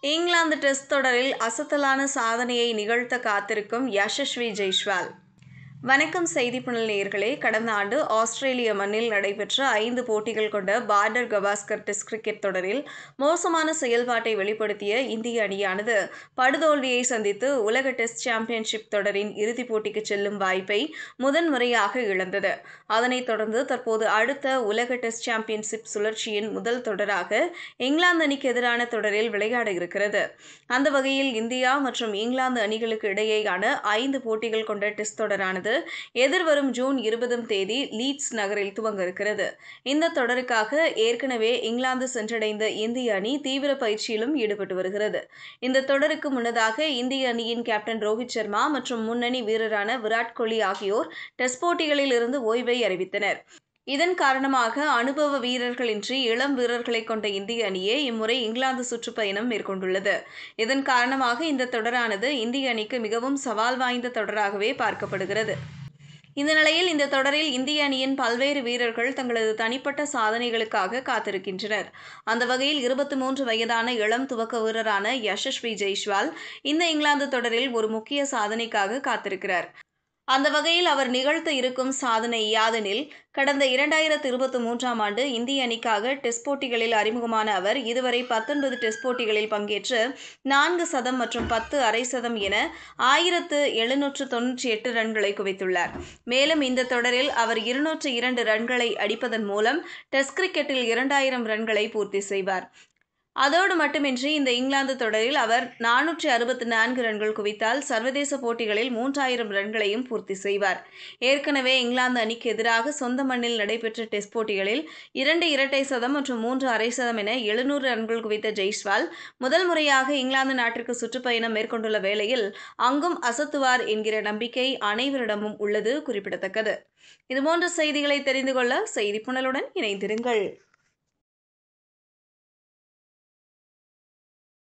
England test தொடரில் அசத்தலான சாதனையை நிகழ்த்த காத்திருக்கும் யசஸ்வி ஜெய்ஸ்வால். வணக்கம் செய்திப்புனல் நேயர்களே. கடந்த ஆண்டு ஆஸ்திரேலிய மண்ணில் நடைபெற்ற 5 போட்டிகள் கொண்ட பார்டர் கவாஸ்கர் டெஸ்ட் கிரிக்கெட் தொடரில் மோசமான செயல்பாட்டை வெளிப்படுத்திய இந்திய அணியானது படுதோல்வியை சந்தித்து உலக டெஸ்ட் சாம்பியன்ஷிப் தொடரின் இறுதிப் போட்டிக்கு செல்லும் வாய்ப்பை முதன்முறையாக இழந்தது. அதனைத் தொடர்ந்து தற்போது அடுத்த உலக டெஸ்ட் சாம்பியன்ஷிப் சுழற்சியின் முதல் தொடராக இங்கிலாந்து அணிக்கு எதிரான தொடரில் விளையாட இருக்கிறது. அந்த வகையில் இந்தியா மற்றும் இங்கிலாந்து அணிகளுக்கு இடையேயான 5 போட்டிகள் கொண்ட டெஸ்ட் தொடரானது எதிர்வரும் ஜூன் 20ஆம் தேதி லீட்ஸ் நகரில் துவங்க இருக்கிறது. இந்த தொடருக்காக ஏற்கனவே இங்கிலாந்து சென்றடைந்த இந்திய அணி தீவிர பயிற்சியிலும் ஈடுபட்டு வருகிறது. இந்த தொடருக்கு முன்னதாக இந்திய அணியின் கேப்டன் ரோஹித் சர்மா மற்றும் முன்னணி வீரரான விராட் கோலி ஆகியோர் டெஸ்ட் போட்டிகளில் இருந்து ஓய்வை அறிவித்தனர். இதன் காரணமாக அனுபவ வீரர்களின்றி இளம் வீரர்களை கொண்ட இந்திய அணியே இம்முறை இங்கிலாந்து சுற்றுப்பயணம் மேற்கொண்டுள்ளது. இதன் காரணமாக இந்த தொடரானது இந்திய அணிக்கு மிகவும் சவால் வாய்ந்த தொடராகவே பார்க்கப்படுகிறது. இந்த நிலையில் இந்த தொடரில் இந்திய அணியின் பல்வேறு வீரர்கள் தங்களது தனிப்பட்ட சாதனைகளுக்காக காத்திருக்கின்றனர். அந்த வகையில் 23 வயதான இளம் துவக்க வீரரான யசஸ்வி ஜெய்ஸ்வால் இந்த இங்கிலாந்து தொடரில் ஒரு முக்கிய சாதனைக்காக காத்திருக்கிறார். அந்த வகையில் அவர் நிகழ்த்த இருக்கும் சாதனை யாதெனில், கடந்த 2023ஆம் ஆண்டு இந்திய அணிக்காக டெஸ்ட் போட்டிகளில் அறிமுகமான அவர் இதுவரை 19 டெஸ்ட் போட்டிகளில் பங்கேற்று 4 சதம் மற்றும் 10 அரை சதம் என 1798 ரன்களை குவித்துள்ளார். மேலும் இந்த தொடரில் அவர் 202 ரன்களை அடிப்பதன் மூலம் டெஸ்ட் கிரிக்கெட்டில் 2000 ரன்களை பூர்த்தி செய்வார். அதோடு மட்டுமின்றி இந்த இங்கிலாந்து தொடரில் அவர் 464 ரன்கள் குவித்தால் சர்வதேச போட்டிகளில் 3000 ரன்களையும் பூர்த்தி செய்வார். ஏற்கனவே இங்கிலாந்து அணிக்கு எதிராக சொந்த மண்ணில் நடைபெற்ற டெஸ்ட் போட்டிகளில் 2 இரட்டை சதம் மற்றும் 3 அரை சதம் என 700 ரன்கள் குவித்த ஜெய்ஸ்வால் முதல் முறையாக இங்கிலாந்து நாட்டிற்கு சுற்றுப்பயணம் மேற்கொண்டுள்ள வேளையில் அங்கும் அசத்துவார் என்கிற நம்பிக்கை அனைவரிடமும் உள்ளது குறிப்பிடத்தக்கது. இதுபோன்ற செய்திகளை தெரிந்து கொள்ள செய்திப்புனலுடன் இணைந்திருங்கள்.